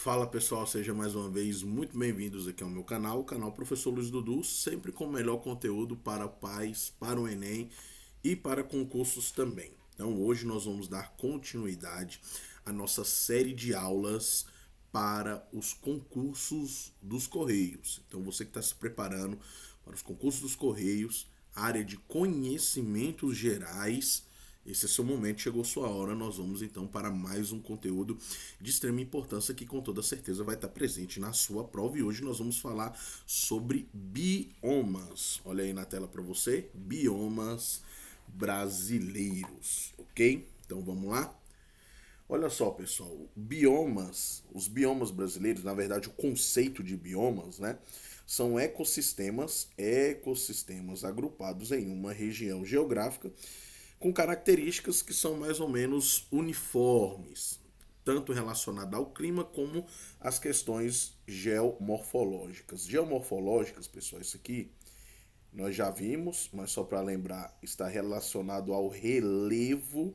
Fala pessoal, seja mais uma vez muito bem-vindos aqui ao meu canal, o canal Professor Luiz Dudu, sempre com o melhor conteúdo para pais, para o Enem e para concursos também. Então hoje nós vamos dar continuidade à nossa série de aulas para os concursos dos Correios. Então você que está se preparando para os concursos dos Correios, área de conhecimentos gerais, esse é seu momento, chegou sua hora. Nós vamos então para mais um conteúdo de extrema importância que com toda certeza vai estar presente na sua prova. E hoje nós vamos falar sobre biomas. Olha aí na tela para você, biomas brasileiros, ok? Então vamos lá? Olha só, pessoal, os biomas brasileiros, na verdade, o conceito de biomas, né, são ecossistemas agrupados em uma região geográfica com características que são mais ou menos uniformes, tanto relacionada ao clima como as questões geomorfológicas. Geomorfológicas, pessoal, isso aqui nós já vimos, mas só para lembrar, está relacionado ao relevo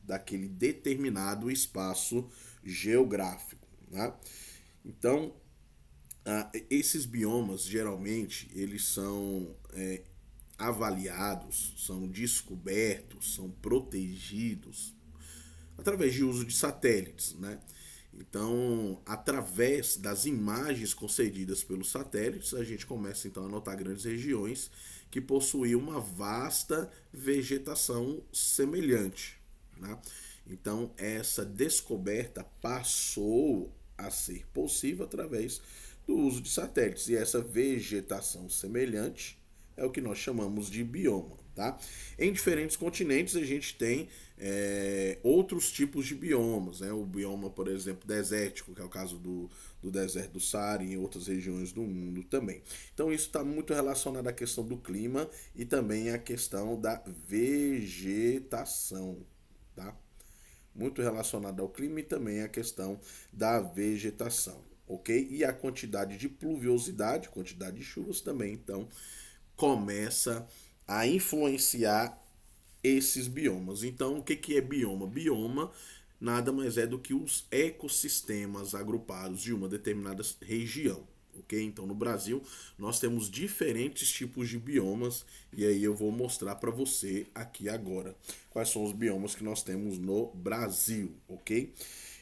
daquele determinado espaço geográfico, né? Então, esses biomas geralmente eles são avaliados, são descobertos, são protegidos através de uso de satélites, né? Então, através das imagens concedidas pelos satélites, a gente começa então a notar grandes regiões que possuíam uma vasta vegetação semelhante, né? Então, essa descoberta passou a ser possível através do uso de satélites, e essa vegetação semelhante é o que nós chamamos de bioma. Tá? Em diferentes continentes a gente tem outros tipos de biomas, né? O bioma, por exemplo, desértico, que é o caso do deserto do Saara e em outras regiões do mundo também. Então isso está muito relacionado à questão do clima e também à questão da vegetação. Tá? Muito relacionado ao clima e também à questão da vegetação. Ok? E a quantidade de pluviosidade, quantidade de chuvas também, então, começa a influenciar esses biomas. Então, o que é bioma? Bioma nada mais é do que os ecossistemas agrupados de uma determinada região. Ok? Então, no Brasil, nós temos diferentes tipos de biomas e aí eu vou mostrar para você aqui agora quais são os biomas que nós temos no Brasil, ok?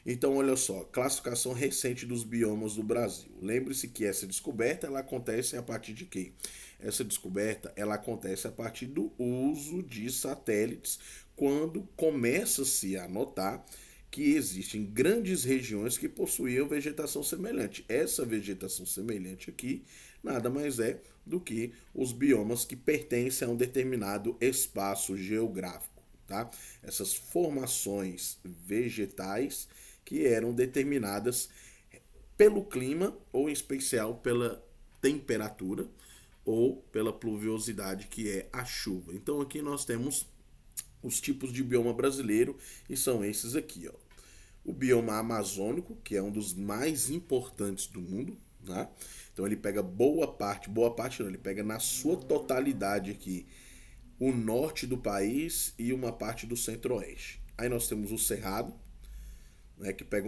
Então, olha só, classificação recente dos biomas do Brasil. Lembre-se que essa descoberta ela acontece a partir de quê? Essa descoberta ela acontece a partir do uso de satélites, quando começa-se a notar que existem grandes regiões que possuíam vegetação semelhante. Essa vegetação semelhante aqui nada mais é do que os biomas que pertencem a um determinado espaço geográfico. Tá? Essas formações vegetais que eram determinadas pelo clima, ou em especial pela temperatura, ou pela pluviosidade, que é a chuva. Então aqui nós temos os tipos de bioma brasileiro e são esses aqui, ó. O bioma amazônico, que é um dos mais importantes do mundo, né? Então ele pega boa parte não, ele pega na sua totalidade aqui o norte do país e uma parte do centro-oeste. Aí nós temos o Cerrado, né, que pega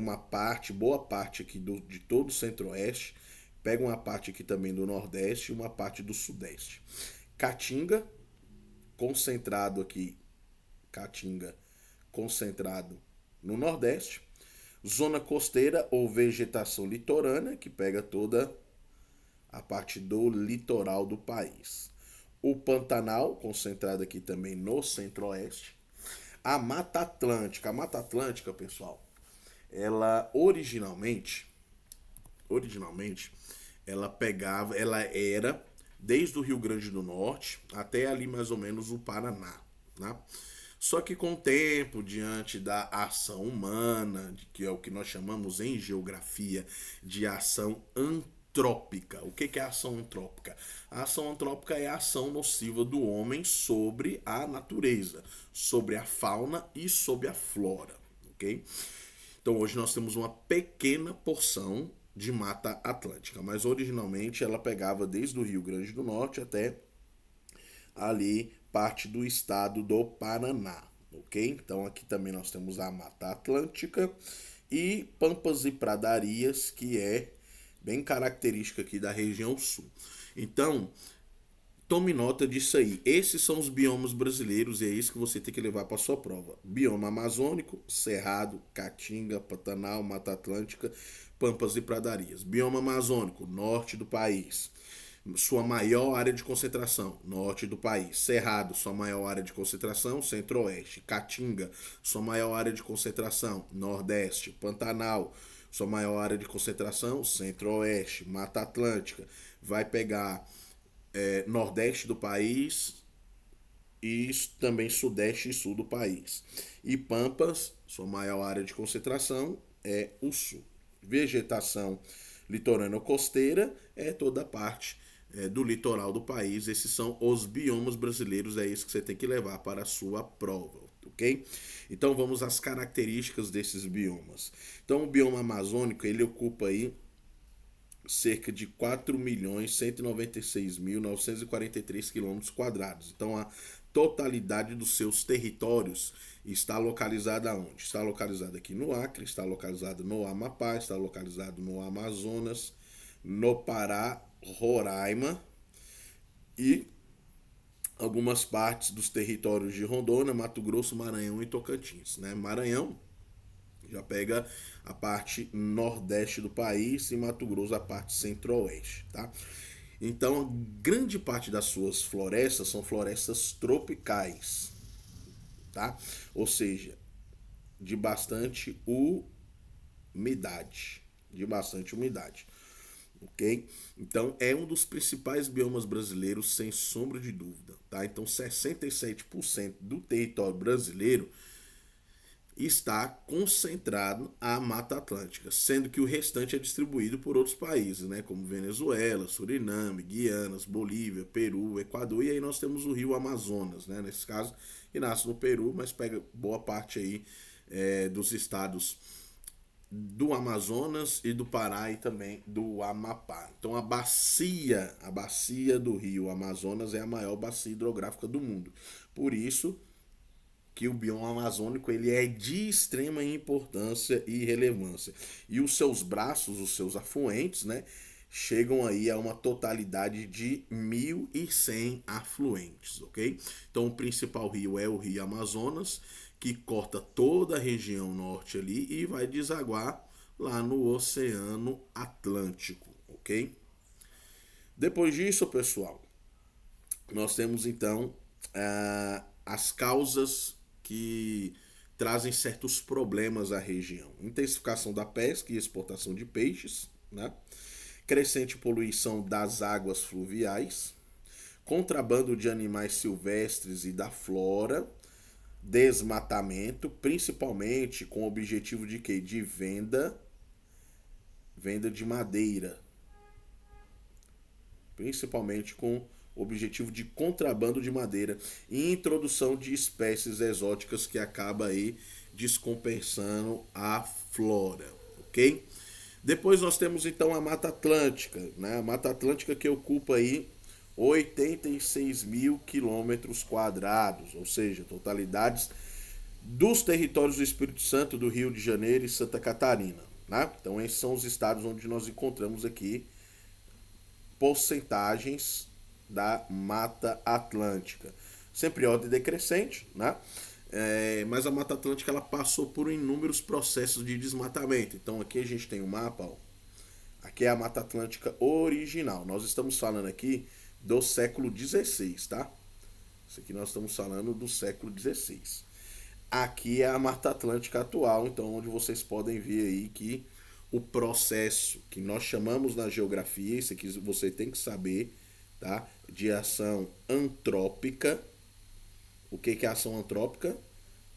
boa parte aqui de todo o centro-oeste, pega uma parte aqui também do nordeste e uma parte do sudeste. Caatinga, concentrado aqui, Caatinga, concentrado no nordeste. Zona costeira ou vegetação litorânea, que pega toda a parte do litoral do país. O Pantanal, concentrado aqui também no centro-oeste. A Mata Atlântica, pessoal, ela originalmente, ela era desde o Rio Grande do Norte até ali mais ou menos o Paraná, né? Só que com o tempo, diante da ação humana, que é o que nós chamamos em geografia de ação antrópica. O que é a ação antrópica? A ação antrópica é a ação nociva do homem sobre a natureza, sobre a fauna e sobre a flora, ok? Então hoje nós temos uma pequena porção de Mata Atlântica, mas originalmente ela pegava desde o Rio Grande do Norte até ali parte do estado do Paraná, ok? Então aqui também nós temos a Mata Atlântica e pampas e pradarias, que é bem característica aqui da região sul. Então, tome nota disso aí. Esses são os biomas brasileiros e é isso que você tem que levar para sua prova. Bioma amazônico, cerrado, caatinga, Pantanal, Mata Atlântica, pampas e pradarias. Bioma amazônico, norte do país. Sua maior área de concentração, norte do país. Cerrado, sua maior área de concentração, centro-oeste. Caatinga, sua maior área de concentração, nordeste. Pantanal, sua maior área de concentração, centro-oeste. Mata Atlântica, vai pegar nordeste do país e também sudeste e sul do país. E Pampas, sua maior área de concentração é o sul. Vegetação litorânea ou costeira é toda a parte do litoral do país. Esses são os biomas brasileiros, é isso que você tem que levar para a sua prova, ok? Então vamos às características desses biomas. Então o bioma amazônico, ele ocupa aí cerca de 4.196.943 km². Então a totalidade dos seus territórios está localizada onde? Está localizada aqui no Acre, está localizada no Amapá, está localizado no Amazonas, no Pará, Roraima e algumas partes dos territórios de Rondônia, Mato Grosso, Maranhão e Tocantins, né? Maranhão já pega a parte nordeste do país e Mato Grosso a parte centro-oeste, tá? Então, grande parte das suas florestas são florestas tropicais, tá? Ou seja, de bastante umidade, ok? Então, é um dos principais biomas brasileiros, sem sombra de dúvida, tá? Então, 67% do território brasileiro está concentrado a Mata Atlântica, sendo que o restante é distribuído por outros países, né, como Venezuela, Suriname, Guianas, Bolívia, Peru, Equador, e aí nós temos o rio Amazonas, né, nesse caso, que nasce no Peru, mas pega boa parte aí dos estados do Amazonas e do Pará e também do Amapá. Então a bacia do rio Amazonas é a maior bacia hidrográfica do mundo. Por isso que o bioma amazônico ele é de extrema importância e relevância. E os seus braços, os seus afluentes, né, chegam aí a uma totalidade de 1.100 afluentes, ok? Então o principal rio é o Rio Amazonas, que corta toda a região norte ali e vai desaguar lá no Oceano Atlântico, ok? Depois disso, pessoal, nós temos então as causas que trazem certos problemas à região. Intensificação da pesca e exportação de peixes, né? Crescente poluição das águas fluviais, contrabando de animais silvestres e da flora, desmatamento, principalmente com o objetivo de quê? De venda de madeira, principalmente com objetivo de contrabando de madeira e introdução de espécies exóticas que acaba aí descompensando a flora, ok? Depois nós temos então a Mata Atlântica, né? A Mata Atlântica que ocupa aí 86.000 km², ou seja, totalidades dos territórios do Espírito Santo, do Rio de Janeiro e Santa Catarina, né? Então esses são os estados onde nós encontramos aqui porcentagens da Mata Atlântica. Sempre ordem decrescente, né? Mas a Mata Atlântica ela passou por inúmeros processos de desmatamento. Então aqui a gente tem um mapa, ó. Aqui é a Mata Atlântica original. Nós estamos falando aqui do século XVI, tá? Isso aqui nós estamos falando do século XVI. Aqui é a Mata Atlântica atual, então onde vocês podem ver aí que o processo que nós chamamos na geografia, isso aqui você tem que saber, tá? De ação antrópica. O que é ação antrópica?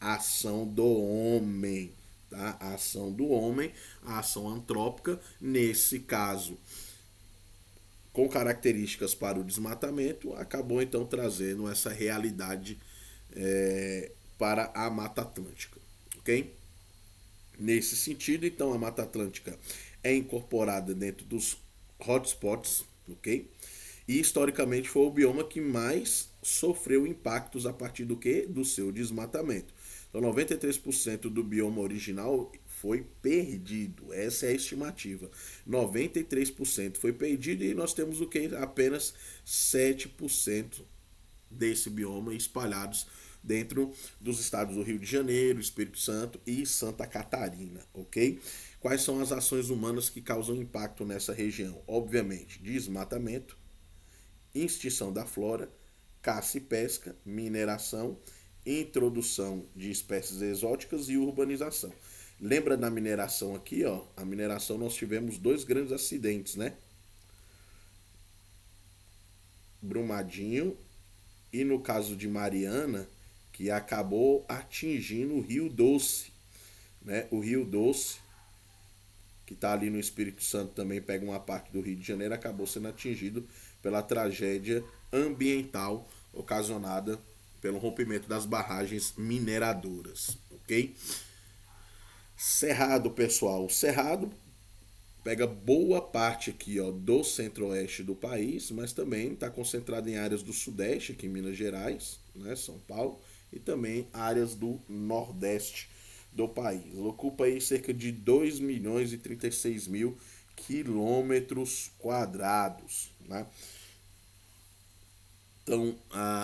A ação do homem, tá? A ação do homem, a ação antrópica, nesse caso, com características para o desmatamento, acabou então trazendo essa realidade para a Mata Atlântica, ok? Nesse sentido, então, a Mata Atlântica é incorporada dentro dos hotspots, ok? E historicamente foi o bioma que mais sofreu impactos a partir do que? Do seu desmatamento. Então 93% do bioma original foi perdido. Essa é a estimativa. 93% foi perdido e nós temos o que? Apenas 7% desse bioma espalhados dentro dos estados do Rio de Janeiro, Espírito Santo e Santa Catarina, ok? Quais são as ações humanas que causam impacto nessa região? Obviamente, desmatamento, extinção da flora, caça e pesca, mineração, introdução de espécies exóticas e urbanização. Lembra da mineração aqui, ó? A mineração nós tivemos 2 grandes acidentes, né? Brumadinho e no caso de Mariana, que acabou atingindo o Rio Doce, né? O Rio Doce, que está ali no Espírito Santo, também pega uma parte do Rio de Janeiro, acabou sendo atingido pela tragédia ambiental ocasionada pelo rompimento das barragens mineradoras, ok? Cerrado, pessoal. Cerrado pega boa parte aqui, ó, do centro-oeste do país, mas também está concentrado em áreas do sudeste, aqui em Minas Gerais, né, São Paulo, e também áreas do nordeste do país. Ele ocupa aí cerca de 2 milhões e 36 mil quilômetros quadrados, né? Então,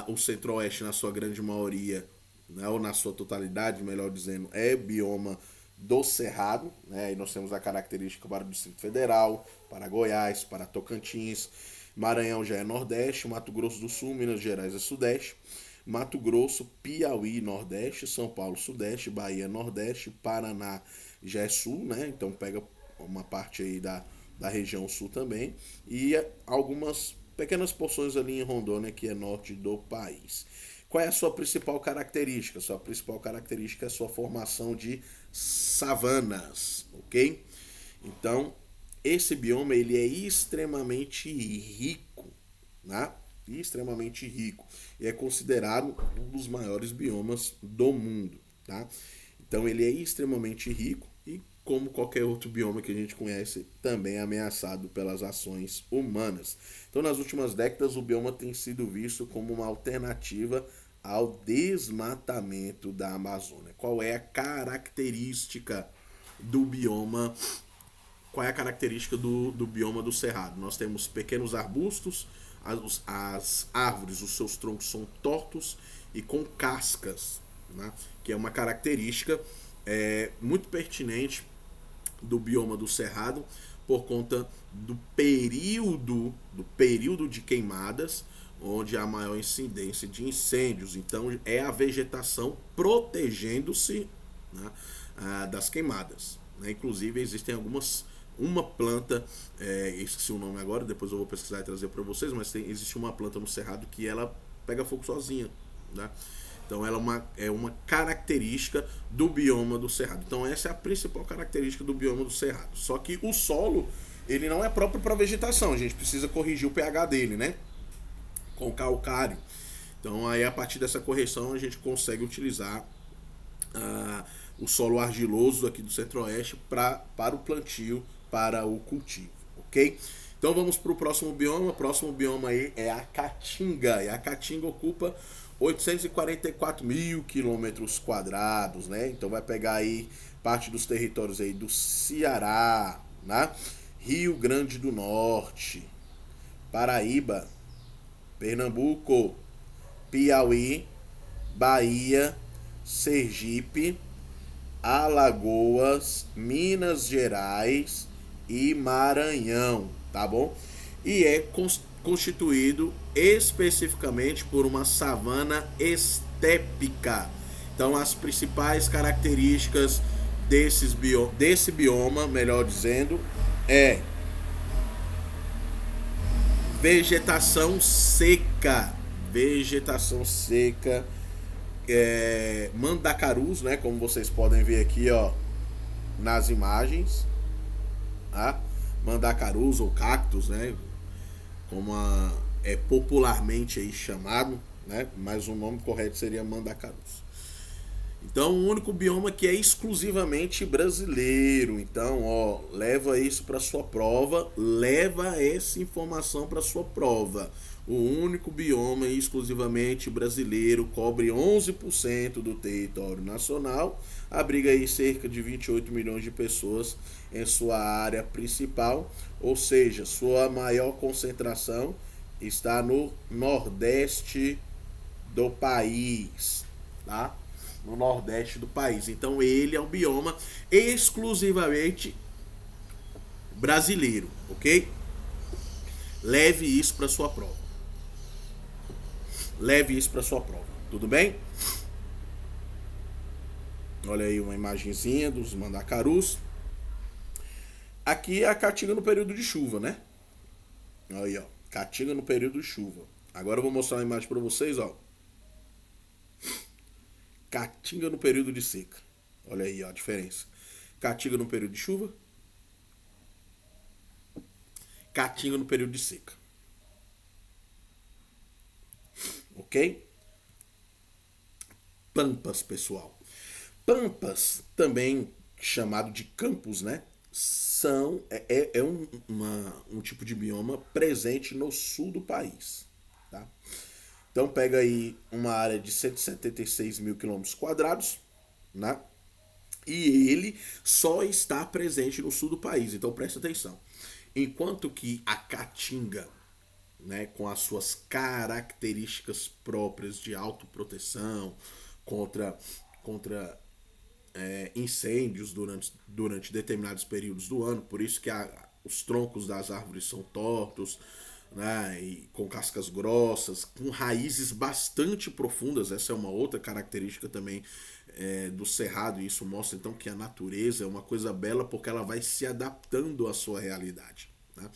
o centro-oeste, na sua grande maioria, né, ou na sua totalidade, melhor dizendo, é bioma do Cerrado, né? E nós temos a característica para o Distrito Federal, para Goiás, para Tocantins, Maranhão já é Nordeste, Mato Grosso do Sul, Minas Gerais é Sudeste, Mato Grosso, Piauí, Nordeste, São Paulo, Sudeste, Bahia, Nordeste, Paraná já é Sul, né? Então pega uma parte aí da região Sul também, e algumas pequenas porções ali em Rondônia, que é norte do país. Qual é a sua principal característica? Sua principal característica é a sua formação de savanas, ok? Então, esse bioma ele é extremamente rico, né? Extremamente rico. E é considerado um dos maiores biomas do mundo, tá? Então, ele é extremamente rico e, como qualquer outro bioma que a gente conhece, também é ameaçado pelas ações humanas. Então, nas últimas décadas, o bioma tem sido visto como uma alternativa ao desmatamento da Amazônia. Qual é a característica do bioma? Qual é a característica do bioma do Cerrado? Nós temos pequenos arbustos, as árvores, os seus troncos são tortos e com cascas, né? Que é uma característica muito pertinente do bioma do Cerrado por conta do período de queimadas, onde há maior incidência de incêndios. Então é a vegetação protegendo-se, né, das queimadas, né? Inclusive existem uma planta, esqueci o nome agora, depois eu vou pesquisar e trazer para vocês, mas existe uma planta no Cerrado que ela pega fogo sozinha, né? Então ela é uma característica do bioma do Cerrado. Então essa é a principal característica do bioma do Cerrado. Só que o solo, ele não é próprio para vegetação, a gente precisa corrigir o pH dele, né? Com calcário. Então aí a partir dessa correção a gente consegue utilizar o solo argiloso aqui do centro-oeste para o plantio, para o cultivo, ok? Então vamos para o próximo bioma. O próximo bioma aí é a Caatinga. E a Caatinga ocupa 844 mil quilômetros quadrados, né? Então vai pegar aí parte dos territórios aí do Ceará, né? Rio Grande do Norte, Paraíba, Pernambuco, Piauí, Bahia, Sergipe, Alagoas, Minas Gerais e Maranhão, tá bom? E é constituído especificamente por uma savana estépica. Então as principais características desse bioma, melhor dizendo, é vegetação seca, mandacarus, né, como vocês podem ver aqui, ó, nas imagens, tá? Mandacarus ou cactos, né, como é popularmente aí chamado, né, mas o nome correto seria mandacarus. Então, o único bioma que é exclusivamente brasileiro. Então, ó, leva isso para sua prova, leva essa informação para sua prova. O único bioma exclusivamente brasileiro cobre 11% do território nacional, abriga aí cerca de 28 milhões de pessoas em sua área principal, ou seja, sua maior concentração está no nordeste do país, tá? No nordeste do país. Então ele é um bioma exclusivamente brasileiro, ok? Leve isso para sua prova. Leve isso para sua prova. Tudo bem? Olha aí uma imagenzinha dos mandacarus. Aqui é a caatinga no período de chuva, né? Aí, ó. Caatinga no período de chuva. Agora eu vou mostrar uma imagem para vocês, ó. Caatinga no período de seca. Olha aí, ó, a diferença. Caatinga no período de chuva, caatinga no período de seca. Ok? Pampas, pessoal. Pampas, também chamado de campos, né? É um tipo de bioma presente no sul do país. Tá? Então pega aí uma área de 176 mil quilômetros quadrados, né? E ele só está presente no sul do país. Então presta atenção. Enquanto que a caatinga, né, com as suas características próprias de autoproteção contra incêndios durante determinados períodos do ano, por isso que os troncos das árvores são tortos, né, e com cascas grossas, com raízes bastante profundas. Essa é uma outra característica também do cerrado, e isso mostra então que a natureza é uma coisa bela porque ela vai se adaptando à sua realidade. Né?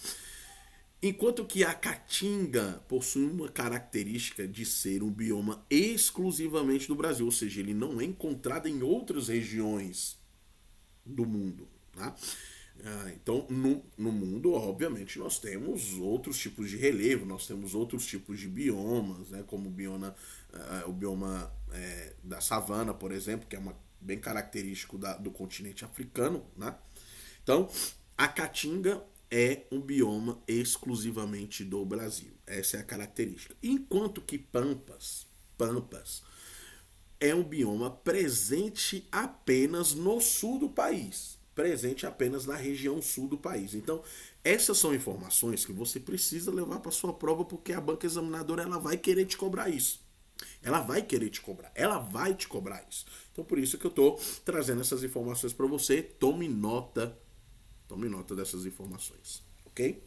Enquanto que a caatinga possui uma característica de ser um bioma exclusivamente do Brasil, ou seja, ele não é encontrado em outras regiões do mundo. Tá? Então, no mundo, obviamente, nós temos outros tipos de relevo, nós temos outros tipos de biomas, né, como o bioma da savana, por exemplo, que é bem característico do continente africano. Né? Então, a caatinga é um bioma exclusivamente do Brasil. Essa é a característica. Enquanto que Pampas é um bioma presente apenas no sul do país. Presente apenas na região sul do país. Então, essas são informações que você precisa levar para sua prova, porque a banca examinadora ela vai querer te cobrar isso. Ela vai querer te cobrar. Ela vai te cobrar isso. Então, por isso que eu estou trazendo essas informações para você. Tome nota dessas informações, ok?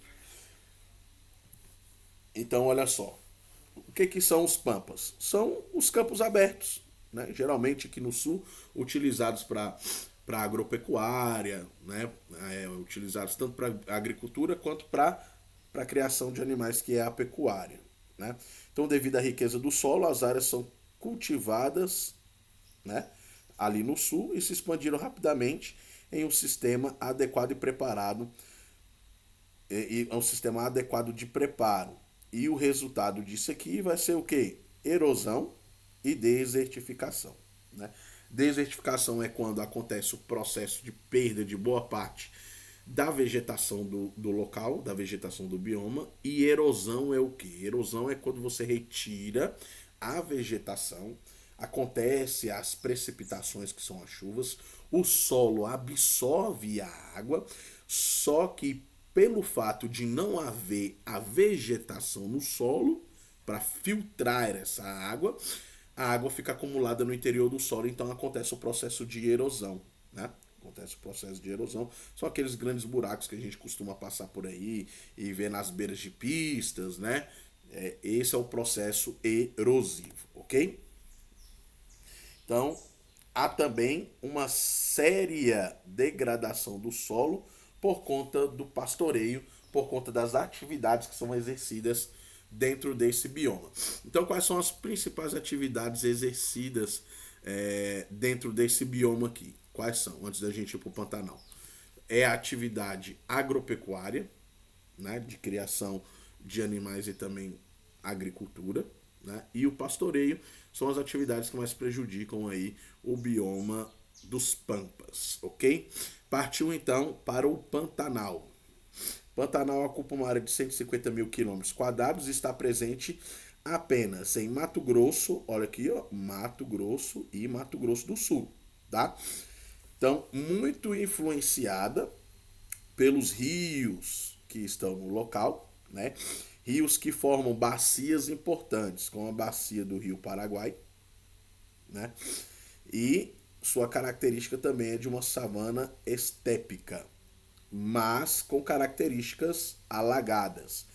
Então, olha só. O que são os pampas? São os campos abertos, né? Geralmente aqui no sul, utilizados para agropecuária, né? Utilizados tanto para agricultura quanto para a criação de animais, que é a pecuária. Né? Então, devido à riqueza do solo, as áreas são cultivadas, né, ali no sul, e se expandiram rapidamente em um sistema adequado e preparado, e um sistema adequado de preparo. E o resultado disso aqui vai ser o quê? Erosão e desertificação. Né? Desertificação é quando acontece o processo de perda de boa parte da vegetação do local, da vegetação do bioma. E erosão é o que? Erosão é quando você retira a vegetação, acontece as precipitações, que são as chuvas, o solo absorve a água, só que pelo fato de não haver a vegetação no solo para filtrar essa água, a água fica acumulada no interior do solo, então acontece o processo de erosão. Né? Acontece o processo de erosão. São aqueles grandes buracos que a gente costuma passar por aí e ver nas beiras de pistas, né? Esse é o processo erosivo, ok? Então, há também uma séria degradação do solo por conta do pastoreio, por conta das atividades que são exercidas dentro desse bioma. Então, quais são as principais atividades exercidas dentro desse bioma aqui? Quais são, antes da gente ir para o Pantanal? É a atividade agropecuária, né, de criação de animais e também agricultura. né, e o pastoreio são as atividades que mais prejudicam aí o bioma dos Pampas, ok? Partiu então para o Pantanal. Pantanal ocupa uma área de 150 mil quilômetros quadrados e está presente apenas em Mato Grosso, olha aqui, ó, Mato Grosso e Mato Grosso do Sul, tá? Então, muito influenciada pelos rios que estão no local, né? Rios que formam bacias importantes, como a bacia do Rio Paraguai, né? E sua característica também é de uma savana estépica, mas com características alagadas.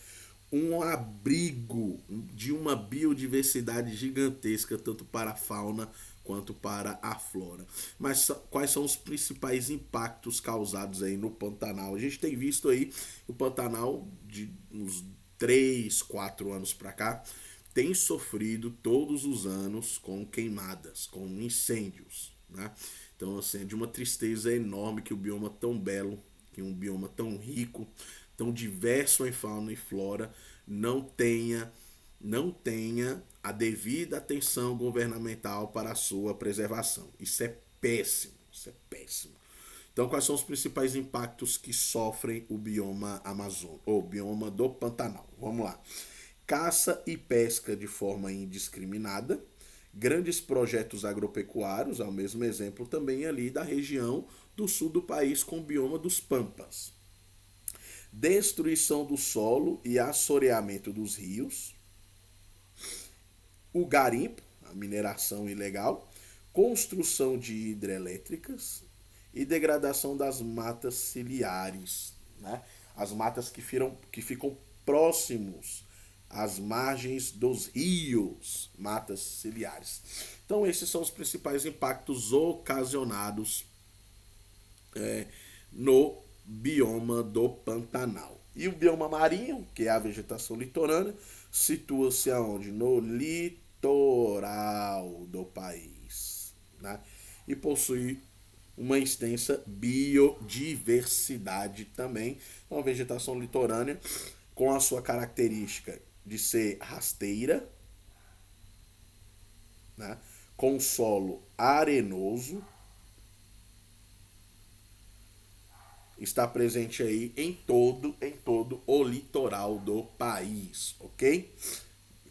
Um abrigo de uma biodiversidade gigantesca, tanto para a fauna quanto para a flora. Mas quais são os principais impactos causados aí no Pantanal? A gente tem visto aí o Pantanal de uns 3, 4 anos para cá tem sofrido todos os anos com queimadas, com incêndios, né? Então, assim, é de uma tristeza enorme que o bioma tão belo, que um bioma tão rico, tão diverso em fauna e flora, não tenha a devida atenção governamental para a sua preservação. Isso é péssimo, isso é péssimo. Então, quais são os principais impactos que sofrem o bioma amazônico, ou bioma do Pantanal? Vamos lá. Caça e pesca de forma indiscriminada, grandes projetos agropecuários, ao mesmo exemplo também ali da região do sul do país com o bioma dos Pampas. Destruição do solo e assoreamento dos rios, o garimpo, a mineração ilegal, construção de hidrelétricas e degradação das matas ciliares, né? As matas que ficam próximos às margens dos rios, matas ciliares. Então esses são os principais impactos ocasionados no bioma do Pantanal. E o bioma marinho, que é a vegetação litorânea, situa-se aonde? No litoral do país, né? E possui uma extensa biodiversidade também. Então, a vegetação litorânea, com a sua característica de ser rasteira, né? Com solo arenoso, está presente aí em todo o litoral do país, ok?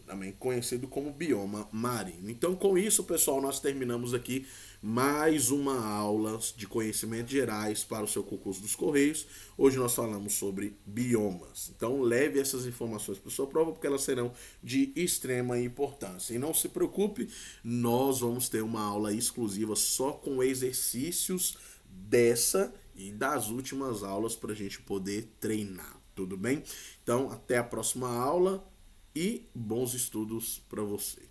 Também conhecido como bioma marinho. Então, com isso, pessoal, nós terminamos aqui mais uma aula de conhecimentos gerais para o seu concurso dos Correios. Hoje nós falamos sobre biomas. Então, leve essas informações para a sua prova, porque elas serão de extrema importância. E não se preocupe, nós vamos ter uma aula exclusiva só com exercícios dessa e das últimas aulas para a gente poder treinar, tudo bem? Então, até a próxima aula e bons estudos para você.